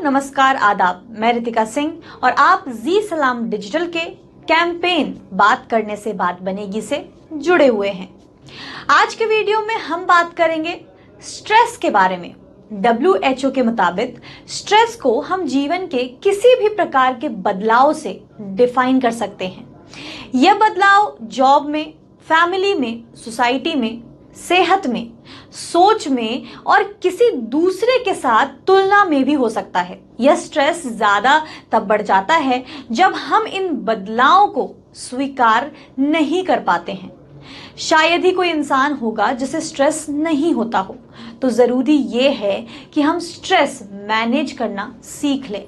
नमस्कार, आदाब। मैं रितिका सिंह और आप जी सलाम डिजिटल के कैंपेन बात करने से बात बनेगी से जुड़े हुए हैं। आज के वीडियो में हम बात करेंगे स्ट्रेस के बारे में। WHO के मुताबिक स्ट्रेस को हम जीवन के किसी भी प्रकार के बदलाव से डिफाइन कर सकते हैं। यह बदलाव जॉब में, फैमिली में, सोसाइटी में, सेहत में, सोच में और किसी दूसरे के साथ तुलना में भी हो सकता है। यह स्ट्रेस ज्यादा तब बढ़ जाता है जब हम इन बदलावों को स्वीकार नहीं कर पाते हैं। शायद ही कोई इंसान होगा जिसे स्ट्रेस नहीं होता हो। तो जरूरी यह है कि हम स्ट्रेस मैनेज करना सीख लें।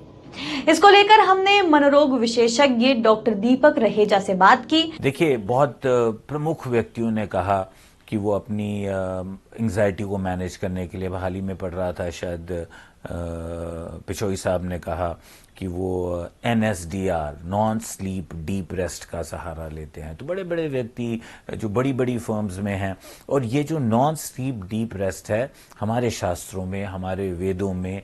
इसको लेकर हमने मनोरोग विशेषज्ञ डॉक्टर दीपक रहेजा से बात की। देखिए, बहुत प्रमुख व्यक्तियों ने कहा कि वो अपनी एंग्जाइटी को मैनेज करने के लिए, हाल ही में पढ़ रहा था, शायद पिचोई साहब ने कहा कि वो NSDR, non sleep deep rest का सहारा लेते हैं। तो बड़े बड़े व्यक्ति जो बड़ी बड़ी फर्म्स में हैं, और ये जो नॉन स्लीप डीप रेस्ट है, हमारे शास्त्रों में, हमारे वेदों में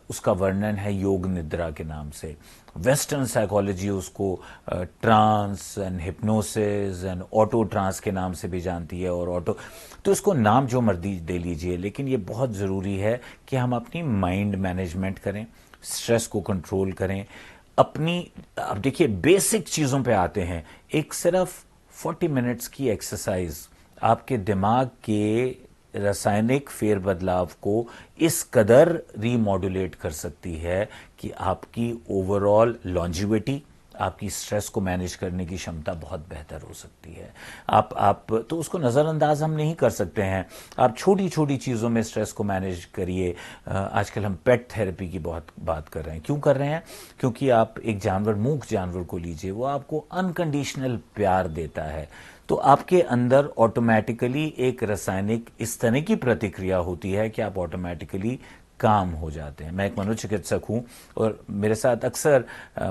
उसका वर्णन है योग निद्रा के नाम से। वेस्टर्न साइकोलॉजी उसको trance and hypnosis and auto trance के नाम से भी जानती है। और ऑटो, तो इसको नाम जो मर्जी दे लीजिए, लेकिन ये बहुत ज़रूरी है कि हम अपनी माइंड मैनेजमेंट करें, स्ट्रेस को कंट्रोल करें अपनी। अब देखिए, बेसिक चीज़ों पे आते हैं। एक सिर्फ 40 मिनट्स की एक्सरसाइज आपके दिमाग के रासायनिक फेरबदलाव को इस कदर रीमॉड्यूलेट कर सकती है कि आपकी ओवरऑल लॉन्जिविटी, आपकी स्ट्रेस को मैनेज करने की क्षमता बहुत बेहतर हो सकती है। आप तो उसको नज़रअंदाज हम नहीं कर सकते हैं। आप छोटी छोटी चीज़ों में स्ट्रेस को मैनेज करिए। आजकल हम पेट थेरेपी की बहुत बात कर रहे हैं। क्यों कर रहे हैं? क्योंकि आप एक जानवर, मूक जानवर को लीजिए, वो आपको अनकंडीशनल प्यार देता है, तो आपके अंदर ऑटोमेटिकली एक रासायनिक इस तरह की प्रतिक्रिया होती है कि आप ऑटोमेटिकली काम हो जाते हैं। मैं एक मनोचिकित्सक हूँ और मेरे साथ अक्सर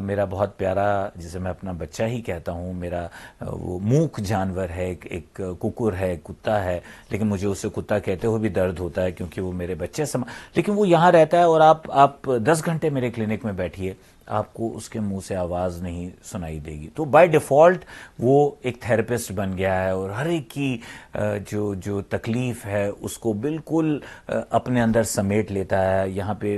मेरा बहुत प्यारा, जिसे मैं अपना बच्चा ही कहता हूँ, मेरा वो मूक जानवर है, एक कुकुर है, कुत्ता है, लेकिन मुझे उसे कुत्ता कहते हुए भी दर्द होता है क्योंकि वो मेरे बच्चे लेकिन वो यहाँ रहता है। और आप 10 घंटे मेरे क्लिनिक में बैठिए, आपको उसके मुंह से आवाज़ नहीं सुनाई देगी। तो बाय डिफ़ॉल्ट वो एक थेरेपिस्ट बन गया है और हर एक की जो तकलीफ़ है उसको बिल्कुल अपने अंदर समेट लेता है। यहाँ पे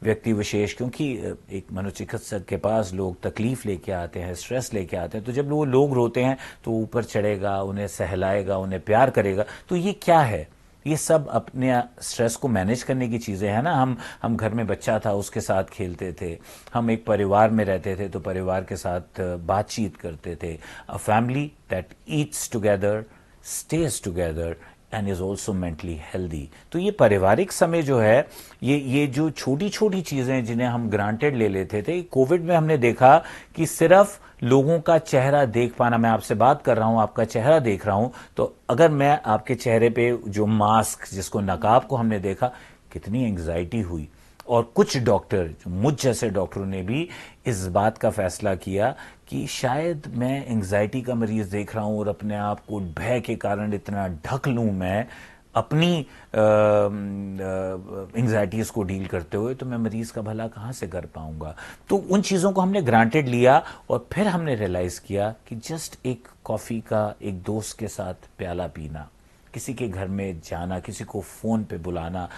व्यक्ति विशेष, क्योंकि एक मनोचिकित्सक के पास लोग तकलीफ़ लेके आते हैं, स्ट्रेस लेके आते हैं, तो जब वो लोग रोते हैं तो ऊपर चढ़ेगा, उन्हें सहलाएगा, उन्हें प्यार करेगा। तो ये क्या है? ये सब अपने स्ट्रेस को मैनेज करने की चीज़ें हैं ना। हम घर में बच्चा था, उसके साथ खेलते थे। हम एक परिवार में रहते थे तो परिवार के साथ बातचीत करते थे। A family that eats together, stage together and is also mentally healthy. तो ये पारिवारिक समय जो है, ये जो छोटी छोटी चीज़ें जिन्हें हम ग्रांटेड ले लेते थे, कोविड में हमने देखा कि सिर्फ लोगों का चेहरा देख पाना, मैं आपसे बात कर रहा हूं, आपका चेहरा देख रहा हूं, तो अगर मैं आपके चेहरे पे जो मास्क, जिसको नकाब को हमने देखा, कितनी एंग्जाइटी हुई। और कुछ डॉक्टर, मुझ जैसे डॉक्टरों ने भी इस बात का फैसला किया कि शायद मैं एंग्जाइटी का मरीज देख रहा हूं और अपने आप को भय के कारण इतना ढक लूं मैं अपनी एंग्जाइटीज को डील करते हुए, तो मैं मरीज का भला कहां से कर पाऊंगा। तो उन चीज़ों को हमने ग्रांटेड लिया और फिर हमने रियलाइज़ किया कि जस्ट एक कॉफ़ी का एक दोस्त के साथ प्याला पीना, किसी के घर में जाना, किसी को फ़ोन पे बुलाना,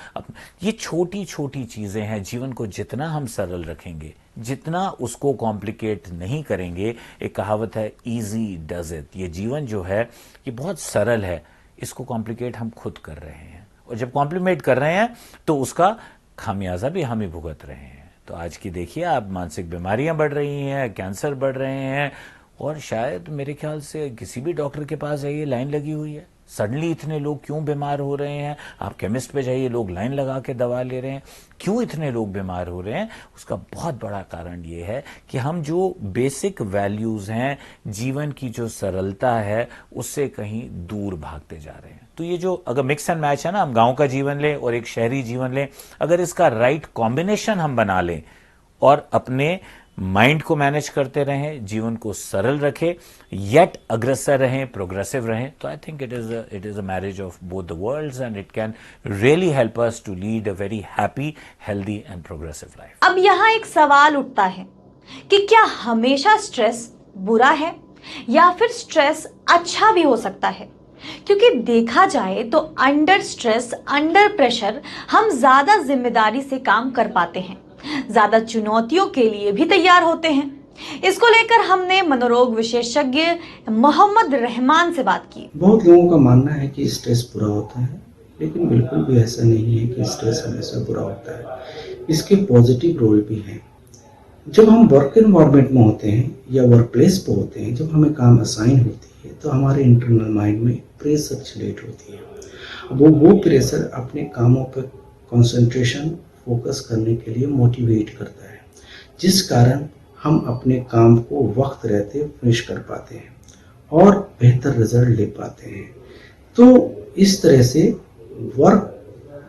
ये छोटी छोटी चीज़ें हैं। जीवन को जितना हम सरल रखेंगे, जितना उसको कॉम्प्लिकेट नहीं करेंगे, एक कहावत है, ईजी डज इट। ये जीवन जो है ये बहुत सरल है, इसको कॉम्प्लिकेट हम खुद कर रहे हैं, और जब कॉम्प्लीमेट कर रहे हैं तो उसका खामियाजा भी हम ही भुगत रहे हैं। तो आज की देखिए आप, मानसिक बीमारियां बढ़ रही हैं, कैंसर बढ़ रहे हैं, और शायद मेरे ख्याल से किसी भी डॉक्टर के पास जाइए लाइन लगी हुई है। सडनली इतने लोग क्यों बीमार हो रहे हैं? आप केमिस्ट पे जाइए, लोग लाइन लगा के दवा ले रहे हैं। क्यों इतने लोग बीमार हो रहे हैं? उसका बहुत बड़ा कारण ये है कि हम जो बेसिक वैल्यूज हैं, जीवन की जो सरलता है, उससे कहीं दूर भागते जा रहे हैं। तो ये जो अगर मिक्स एंड मैच है ना, हम गांव का जीवन लें और एक शहरी जीवन लें, अगर इसका राइट कॉम्बिनेशन हम बना लें और अपने माइंड को मैनेज करते रहें, जीवन को सरल रखें, येट अग्रसर रहें, प्रोग्रेसिव रहें, तो I think it is a marriage of both the worlds and it can really help us to lead a very happy, healthy and progressive life. अब यहाँ एक सवाल उठता है कि क्या हमेशा स्ट्रेस बुरा है या फिर स्ट्रेस अच्छा भी हो सकता है? क्योंकि देखा जाए तो अंडर स्ट्रेस, अंडर प्रेशर हम ज्यादा जिम्मेदारी से काम कर पाते हैं, ज्यादा चुनौतियों के लिए भी तैयार होते हैं। इसको लेकर हमने मनोरोग विशेषज्ञ मोहम्मद रहमान से बात की। बहुत लोगों का मानना है कि स्ट्रेस बुरा होता है, लेकिन बिल्कुल भी ऐसा नहीं है कि स्ट्रेस हमेशा बुरा होता है। इसके पॉजिटिव रोल भी हैं। जब हम वर्क एनवायरनमेंट में होते हैं या वर्क प्लेस पर होते हैं, जब हमें काम असाइन होती है तो हमारे इंटरनल माइंड में प्रेशर जनरेट होती है। वो प्रेशर अपने कामों पर कंसंट्रेशन, फोकस करने के लिए मोटिवेट करता है, जिस कारण हम अपने काम को वक्त रहते फिनिश कर पाते हैं और बेहतर रिजल्ट ले पाते हैं। तो इस तरह से वर्क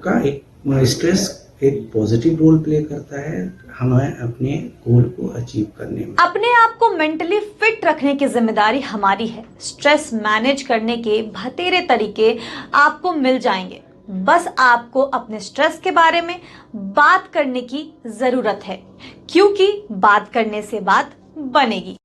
का एक स्ट्रेस एक पॉजिटिव रोल प्ले करता है हमें अपने गोल को अचीव करने में। अपने आप को मेंटली फिट रखने की जिम्मेदारी हमारी है। स्ट्रेस मैनेज करने के बतेरे तरीके आपको मिल जाएंगे, बस आपको अपने स्ट्रेस के बारे में बात करने की जरूरत है, क्योंकि बात करने से बात बनेगी।